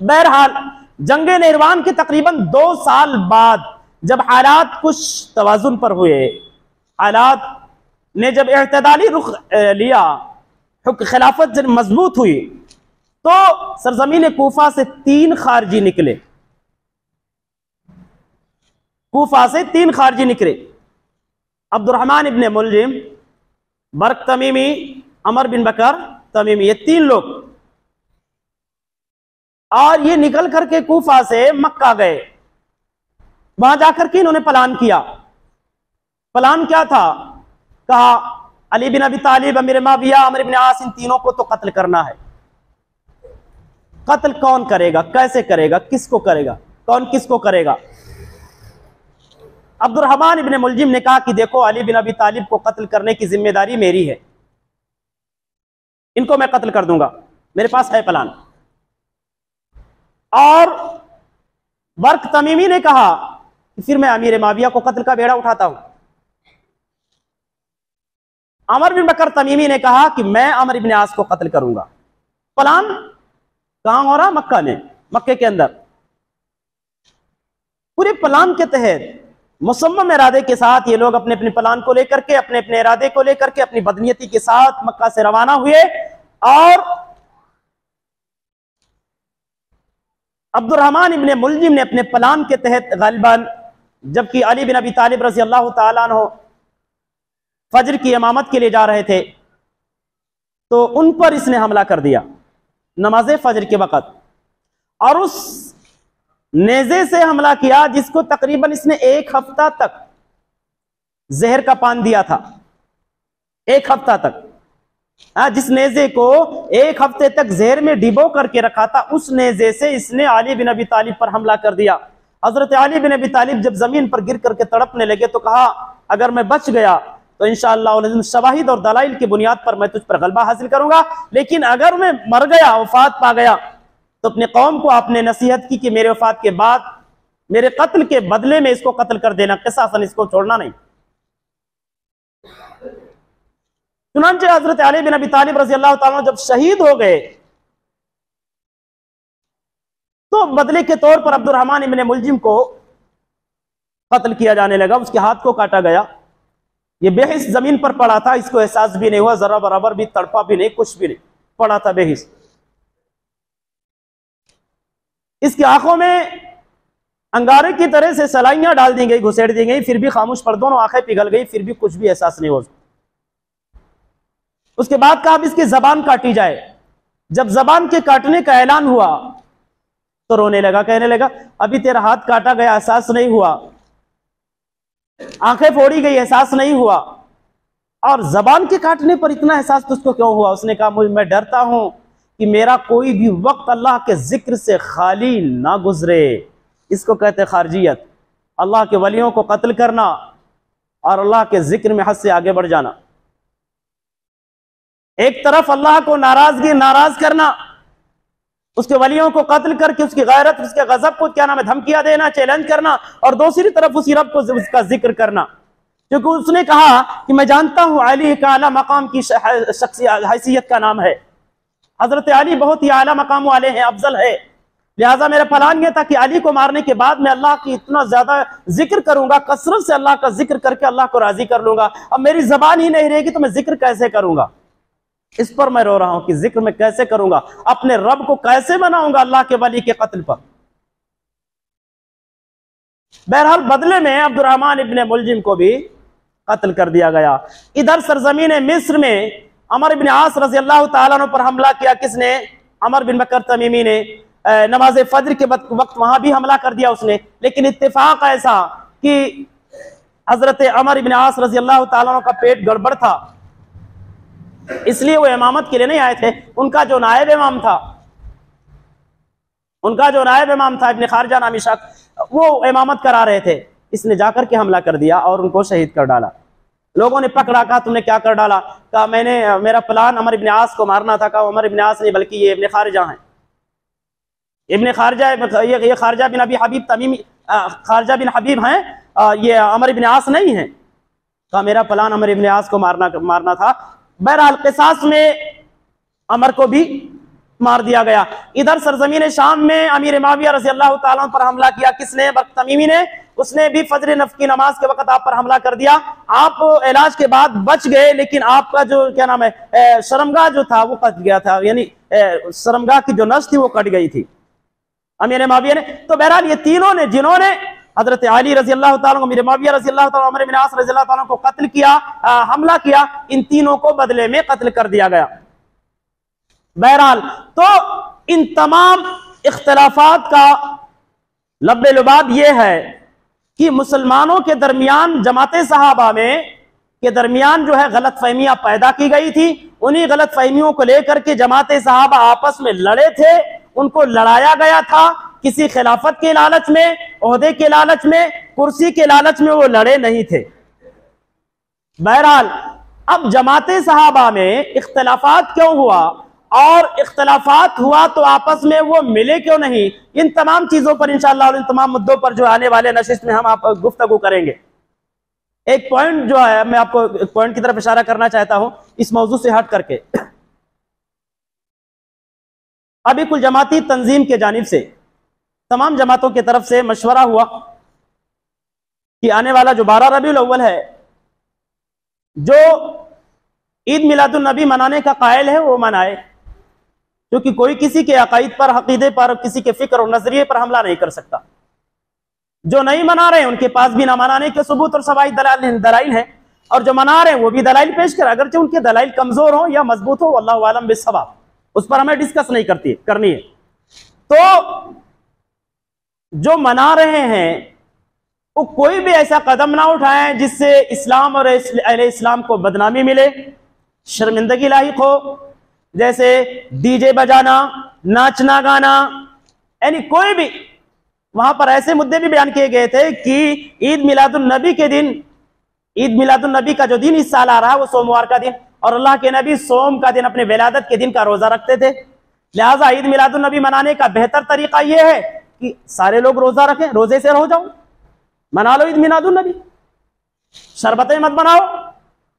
बहरहाल जंगे निर्वाण के तकरीबन 2 साल बाद जब हालात कुछ तवाजुन पर हुए, हालात ने जब इत्तेदाली रुख लिया, खिलाफत जब मजबूत हुई, तो सरजमीन कूफा से 3 खारजी निकले। कूफा से 3 खारजी निकले, अब्दुर्रहमान इब्ने मुलजिम, बर्क तमीमी, अमर बिन बकर तमीमी, ये 3 लोग। और ये निकल करके कूफा से मक्का गए। वहां जाकर के इन्होंने प्लान किया। प्लान क्या था? कहा अली बिन अबी तालिब, अमीर मुआविया, अमर इब्न आस, इन तीनों को तो कत्ल करना है। कत्ल कौन करेगा, कैसे करेगा, किसको करेगा, कौन किसको करेगा? अब्दुर्रहमान इब्ने मुलजिम ने कहा कि देखो अली बिन अबी तालिब को कत्ल करने की जिम्मेदारी मेरी है, इनको मैं कत्ल कर दूंगा, मेरे पास है प्लान। और बर्क तमीमी ने कहा कि फिर मैं अमीर मुआविया को कत्ल का बेड़ा उठाता हूं। अमर बिन बकर तमीमी ने कहा कि मैं अमर इब्न आस को कत्ल करूंगा। प्लान कहां हो रहा? मक्का में, मक्के के अंदर। पूरे प्लान के तहत मुसम्मम इरादे के साथ ये लोग अपने अपने प्लान को लेकर के, अपने अपने इरादे को लेकर के, अपनी बदनीयती के साथ मक्का से रवाना हुए। और अब्दुर्रहमान इब्ने मुलजिम ने अपने प्लान के तहत गालिबन, जबकि अली बिन अबी तालिब रज़ी अल्लाह ताला अन्हु फजर की इमामत के लिए जा रहे थे, तो उन पर इसने हमला कर दिया नमाज फजर के वक़्त। और उस नेज़े से हमला किया जिसको तकरीबन इसने 1 हफ्ता तक जहर का पान दिया था। 1 हफ्ता तक, जिस नेज़े को 1 हफ्ते तक जहर में डिबो करके रखा था, उस नेज़े से इसने अली बिन अबी तालिब पर हमला कर दिया। हजरत अली बिन अबी तालिब जब जमीन पर गिर करके तड़पने लगे तो कहा अगर मैं बच गया तो इंशाअल्लाह शवाहिद और दलाइल की बुनियाद पर मैं तुझ पर गलबा हासिल करूंगा, लेकिन अगर मैं मर गया, वफात पा गया, तो अपने कौम को आपने नसीहत की कि मेरे वफात के बाद मेरे कत्ल के बदले में इसको कत्ल कर देना, किसासन इसको छोड़ना नहीं। चुनांचे हजरत अली बिन अबी तालिब रज़ी अल्लाह ताला जब शहीद हो गए तो बदले के तौर पर अब्दुर्रहमान इब्ने मुलजिम को कत्ल किया जाने लगा, उसके हाथ को काटा गया। ये बेहिस जमीन पर पड़ा था, इसको एहसास भी नहीं हुआ, जरा बराबर भी तड़पा भी नहीं, कुछ भी नहीं, पड़ा था बेहिस। इसकी आंखों में अंगारे की तरह से सलाइयां डाल दी गई, घुसेड़ दी गई, फिर भी खामोश पर दोनों आंखें पिघल गई, फिर भी कुछ भी एहसास नहीं हो। उसके बाद कहा अब इसकी जबान काटी जाए। जब जबान के काटने का ऐलान हुआ तो रोने लगा, कहने लगा अभी तेरा हाथ काटा गया, एहसास नहीं हुआ, आंखें फोड़ी गई, एहसास नहीं हुआ, और जबान के काटने पर इतना एहसास तुझको क्यों हुआ? उसने कहा मैं डरता हूं कि मेरा कोई भी वक्त अल्लाह के जिक्र से खाली ना गुजरे। इसको कहते खारजियत, अल्लाह के वलियों को कत्ल करना और अल्लाह के जिक्र में हद से आगे बढ़ जाना। एक तरफ अल्लाह को नाराज करना, उसके वलियों को कत्ल करके उसकी गैरत, उसके गजब को क्या नाम है धमकियां देना, चैलेंज करना, और दूसरी तरफ उसी रब को उसका जिक्र करना। क्योंकि उसने कहा कि मैं जानता हूं अली का आला मकाम की हैसियत का नाम है, हजरत अली बहुत ही आला मकाम वाले हैं, अफजल है, लिहाजा मेरा प्लान यह था कि अली को मारने के बाद मैं अल्लाह की इतना ज्यादा जिक्र करूंगा, कसरत से अल्लाह का जिक्र करके अल्लाह को राजी कर लूंगा। अब मेरी जबान ही नहीं रहेगी तो मैं जिक्र कैसे करूंगा? इस पर मैं रो रहा हूं कि जिक्र मैं कैसे करूंगा, अपने रब को कैसे मनाऊंगा अल्लाह के वली के कत्ल पर। बहरहाल बदले में अब्दुर्रहमान इब्ने मुलजिम को भी कत्ल कर दिया गया। इधर सरजमीन मिस्र में अमर इब्ने आस रजी अल्लाह तआला अन्हु पर हमला किया। किसने? अमर बिन बकर तमीमी ने। नमाज फजर के वक्त वहां भी हमला कर दिया उसने। लेकिन इत्तेफाक ऐसा कि हजरत अमर इब्ने आस रजी अल्लाह तआला अन्हु का पेट गड़बड़ था, इसलिए वो इमामत के लिए नहीं आए थे। उनका जो नायब इमाम था इब्ने खारजा नामी शख्स, वो इमामत करा रहे थे। इसने जाकर के हमला कर दिया और उनको शहीद कर डाला। लोगों ने पकड़ा, कहा तुमने क्या कर डाला? कहा मेरा प्लान अमर इब्ने आस को मारना था। कहा अमर इब्ने आस नहीं बल्कि ये इब्ने खारजा हैं। इब्ने खारजा, ये खारजा बिन अबी हबीब तमीमी, खारजा बिन हबीब हैं, ये अमर इब्ने आस नहीं है। कहा मेरा प्लान अमर इब्ने आस को मारना था। बहरहाल किसास में अमर को भी मार दिया गया। इधर सरजमीन शाम में अमीर माविया रज़ी अल्लाह तआला अन्हु पर हमला किया। किसने? तमीमी ने। उसने भी फजर नफ की नमाज के वक्त आप पर हमला कर दिया। आप इलाज के बाद बच गए, लेकिन आपका जो क्या नाम है शर्मगाह जो था वो कट गया था, यानी शर्मगाह की जो नस थी वो कट गई थी अमीर माविया ने। तो बहरहाल ये तीनों ने, जिन्होंने हजरत अली रजी अल्लाह तआला, अमीर माविया रजी अल्लाह तआला, अमर इब्ने आस रजी अल्लाह तआला को कत्ल किया, हमला किया, इन तीनों को बदले में कत्ल कर दिया गया। बहरहाल तो इन तमाम इख्तलाफात का लब्बे लुबाब यह है कि मुसलमानों के दरमियान, जमाते सहाबा में के दरमियान जो है गलत फहमियां पैदा की गई थी। उन्हीं गलत फहमियों को लेकर के जमाते सहाबा आपस में लड़े थे, उनको लड़ाया गया था। किसी खिलाफत के लालच में, ओहदे के लालच में, कुर्सी के लालच में वो लड़े नहीं थे। बहरहाल अब जमाते सहाबा में इख्तलाफात क्यों हुआ, और इख्तलाफात हुआ तो आपस में वो मिले क्यों नहीं, इन तमाम चीजों पर इंशाअल्लाह और इन तमाम मुद्दों पर जो आने वाले नशिस्त में हम आप गुफ्तगू करेंगे। एक पॉइंट जो है, मैं आपको एक पॉइंट की तरफ इशारा करना चाहता हूं इस मौजू से हट करके। अभी कुल जमाती तंजीम के जानिब से, तमाम जमातों की तरफ से मशवरा हुआ कि आने वाला जो 12 रबीउल अव्वल है, जो ईद मिलादुन नबी मनाने का कायल है वो मनाए, क्योंकि कोई किसी के अकाईद पर, अकीदे पर, किसी के फिक्र और नजरिए पर हमला नहीं कर सकता। जो नहीं मना रहे हैं उनके पास भी ना मनाने के सबूत और सवाई दलाइल हैं, और जो मना रहे हैं वो भी दलाइल पेश कर, अगरचे उनके दलाइल कमजोर हो या मजबूत हो, अल्लाहु आलम बिस्सवाब, उस पर हमें डिस्कस नहीं करनी है। तो जो मना रहे हैं वो कोई भी ऐसा कदम ना उठाएं जिससे इस्लाम और अहले इस्लाम को बदनामी मिले, शर्मिंदगी लायक हो, जैसे डीजे बजाना, नाचना गाना, यानी कोई भी। वहां पर ऐसे मुद्दे भी बयान किए गए थे कि ईद मिलादुन नबी के दिन, ईद मिलादुन नबी का जो दिन इस साल आ रहा है वो सोमवार का दिन, और अल्लाह के नबी सोम का दिन, अपने विलादत के दिन का रोजा रखते थे। लिहाजा ईद मिलादुन नबी मनाने का बेहतर तरीका यह है कि सारे लोग रोजा रखें, रोजे से रहो, जाओ मना लो ईद मिलादुन नबी। शरबतें मत बनाओ,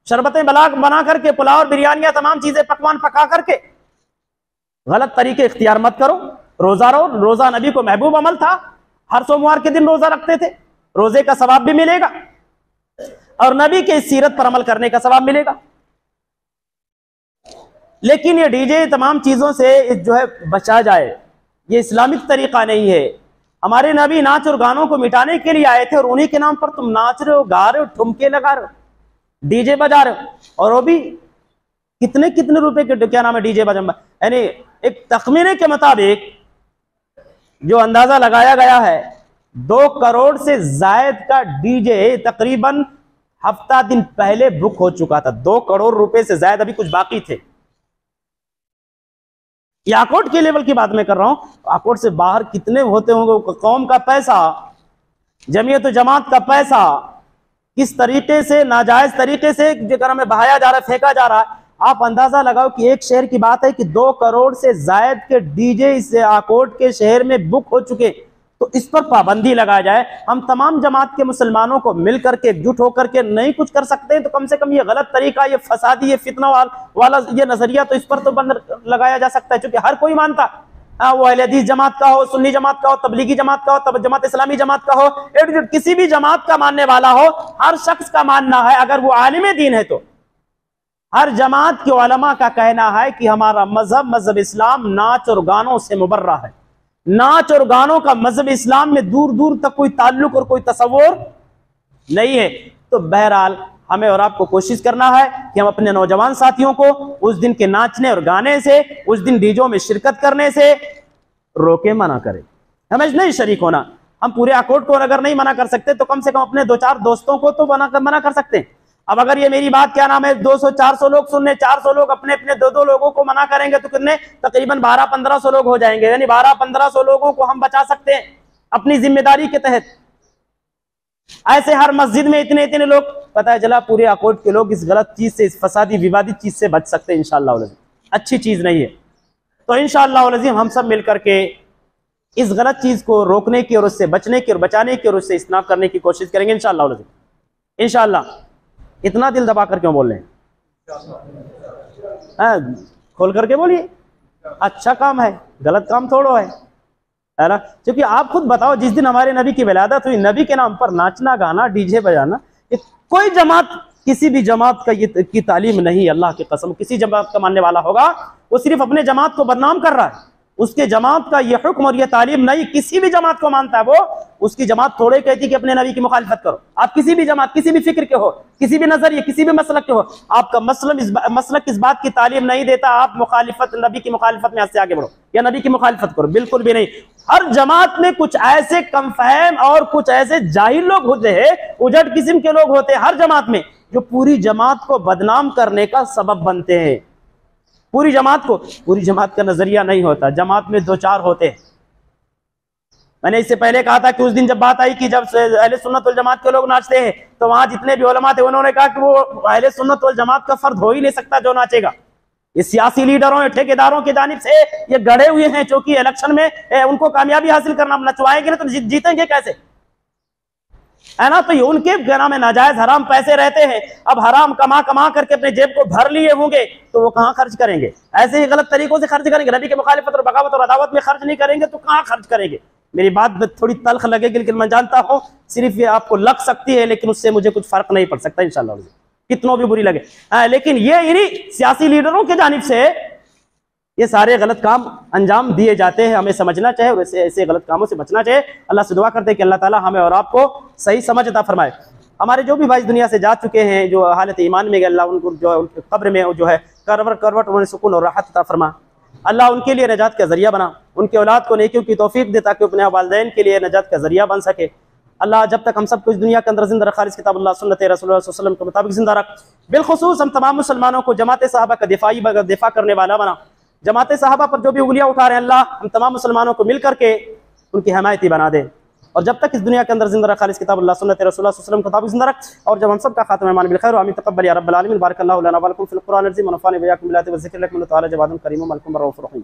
शरबतें बना करके पुलाव और बिरयानियां, तमाम चीजें पकवान पका करके गलत तरीके इख्तियार मत करो, रोजा रहो। रोजा नबी को महबूब अमल था, हर सोमवार के दिन रोजा रखते थे, रोजे का सवाब भी मिलेगा और नबी के सीरत पर अमल करने का सवाब मिलेगा। लेकिन ये डीजे तमाम चीजों से जो है बचा जाए, ये इस्लामिक तरीका नहीं है। हमारे नबी नाच और गानों को मिटाने के लिए आए थे और उन्हीं के नाम पर तुम नाच रहे हो, गा रहे हो, ठुमके लगा रहे हो, डीजे बजा रहे हो, और वो भी कितने कितने रुपए के क्या नाम है डीजे बजा। यानी एक तखमीने के मुताबिक जो अंदाजा लगाया गया है 2 करोड़ से जायद का डीजे तकरीबन हफ्ता दिन पहले बुक हो चुका था। 2 करोड़ रुपए से जायद अभी कुछ बाकी थे। ये आकोट के लेवल की बात मैं कर रहा हूं। आकोट से बाहर कितने होते होंगे। कौम का पैसा, जमीयत जमात का पैसा किस तरीके से नाजायज तरीके से जगह में बहाया जा रहा है, फेंका जा रहा है। आप अंदाजा लगाओ कि एक शहर की बात है कि 2 करोड़ से जायद के डीजे इस आकोट के शहर में बुक हो चुके, तो इस पर पाबंदी लगाया जाए। हम तमाम जमात के मुसलमानों को मिल करके एकजुट होकर के नहीं कुछ कर सकते हैं, तो कम से कम ये गलत तरीका, ये फसादी, ये फितना वाला ये नजरिया, तो इस पर तो बंद लगाया जा सकता है। क्योंकि हर कोई मानता, वो अहले हदीस जमात का हो, सुन्नी जमात का हो, तबलीगी जमात का हो, तब जमात इस्लामी जमात का हो, किसी भी जमात का मानने वाला हो, हर शख्स का मानना है, अगर वो आलिम दीन है तो हर जमात के उलमा का कहना है कि हमारा मजहब इस्लाम नाच और गानों से मुबर्रा है। नाच और गानों का मजहब इस्लाम में दूर दूर तक कोई ताल्लुक और कोई तसव्वुर नहीं है। तो बहरहाल हमें और आपको कोशिश करना है कि हम अपने नौजवान साथियों को उस दिन के नाचने और गाने से, उस दिन डीजों में शिरकत करने से रोके, मना करें। हमें नहीं शरीक होना। हम पूरे आकोट को अगर नहीं मना कर सकते तो कम से कम अपने 2-4 दोस्तों को तो मना कर सकते हैं। अब अगर ये मेरी बात क्या नाम है 200-400 लोग सुनने, 400 लोग अपने अपने 2-2 लोगों को मना करेंगे तो कितने, तकरीबन 1200-1500 लोग हो जाएंगे। यानी 1200-1500 लोगों को हम बचा सकते हैं अपनी जिम्मेदारी के तहत। ऐसे हर मस्जिद में इतने इतने लोग, पता है चला पूरे आकोट के लोग इस गलत चीज से, इस फसादी विवादित चीज से बच सकते हैं इंशाअल्लाह। अच्छी चीज नहीं है। तो इंशाअल्लाह हम सब मिलकर के इस गलत चीज को रोकने की और उससे बचने की और बचाने की और उससे इस्तेमाल करने की कोशिश करेंगे इंशाअल्लाह। इतना दिल दबा कर क्यों बोल रहे हैं? खोल करके बोलिए। अच्छा काम है, गलत काम थोड़ो है ना। क्योंकि आप खुद बताओ, जिस दिन हमारे नबी की विलादत हुई, नबी के नाम पर नाचना गाना डीजे बजाना, ये कोई जमात, किसी भी जमात का ये की तालीम नहीं। अल्लाह की कसम, किसी जमात का मानने वाला होगा वो सिर्फ अपने जमात को बदनाम कर रहा है। उसके जमात का ये हुक्म और ये तालीम नहीं। किसी भी जमात को मानता है वो, उसकी जमात थोड़े कहती कि अपने नबी की मुखालिफत करो। आप किसी भी जमात, किसी भी फिक्र के हो, किसी भी नजरिए, किसी भी मसलक के हो, आपका मसलक इस बात की तालीम नहीं देता आप मुखालिफत, नबी की मुखालिफत में से आगे बढ़ो या नबी की मुखालिफत करो, बिल्कुल भी नहीं। हर जमात में कुछ ऐसे कमफहम और कुछ ऐसे जाहिल लोग होते हैं, उजड़ किस्म के लोग होते हैं हर जमात में, जो पूरी जमात को बदनाम करने का सबब बनते हैं। पूरी जमात का नजरिया नहीं होता, जमात में 2-4 होते हैं। मैंने इससे पहले कहा था कि उस दिन जब बात आई कि जब अहले सुन्नत वल जमात के लोग नाचते हैं, तो वहां जितने भी उलमा थे उन्होंने कहा कि वो अहले सुन्नत वल जमात का फर्द हो ही नहीं सकता जो नाचेगा। ये सियासी लीडरों या ठेकेदारों की जानिब से ये गड़े हुए हैं, जो कि इलेक्शन में उनको कामयाबी हासिल करना, नचवाएंगे ना तो जीतेंगे कैसे, है ना। तो ये उनके नाम में नाजायज हराम पैसे रहते हैं। अब हराम कमा करके अपने जेब को भर लिए होंगे तो वो कहां खर्च करेंगे? ऐसे ही गलत तरीकों से खर्च करेंगे। नबी के मुखालिफत और बगावत और अदावत में खर्च नहीं करेंगे तो कहां खर्च करेंगे? मेरी बात थोड़ी तल्ख लगेगी, लेकिन मैं जानता हूं सिर्फ ये आपको लग सकती है, लेकिन उससे मुझे कुछ फर्क नहीं पड़ सकता इंशाअल्लाह, कितनों भी बुरी लगे। लेकिन ये इन्हीं सियासी लीडरों की जानिब से ये सारे गलत काम अंजाम दिए जाते हैं। हमें समझना चाहिए और ऐसे गलत कामों से बचना चाहिए। अल्लाह से दुआ करते हैं कि अल्लाह ताला हमें और आपको सही समझ अता फरमाए। हमारे जो भी भाई दुनिया से जा चुके हैं, जो हालत ईमान में, अल्लाह उनको जो है उनके कब्र में जो है करवट उन्हें सुकून और राहत अता फरमा। अल्लाह उनके लिए नजात का जरिया बना, उनके औलाद को नेकियों की तौफीक दे ताकि अपने वालिदैन के लिए नजात का जरिया बन सके। अल्लाह जब तक हम सब कुछ दुनिया के अंदर जिंदा रखा, इस किताबुल्लाह सुन्नत रसूलुल्लाह सल्लल्लाहु अलैहि वसल्लम के मुताबिक जिंदा रख। बिलखुसूस हम तमाम मुसलमानों को जमात साहबा का दिफा करने वाला बना। जमात साहबा पर जो भी उंगलियां उठा रहे हैं, अल्लाह हम तमाम मुसलमानों को मिल करके उनकी हिमायती बना दे। और जब तक इस दुनिया के अंदर जिंदा रखा, इस किताबुल्लाह सुन्नत रसूलुल्लाह सल्लल्लाहु अलैहि वसल्लम के मुताबिक जिंदा रख। और जब हम सब का खात्मा ईमान बिल खैर व आमीन तक़ब्बल या रब्बल आलमीन। बारकल्लाहु लना व लकुम फिल कुरान अज़ीम व नफ़अनी व इय्याकुम बिल आयति व ज़िक्रिल हकीम व तआला जवादुन करीमुन मलकुम रऊफ़ुर रहीम।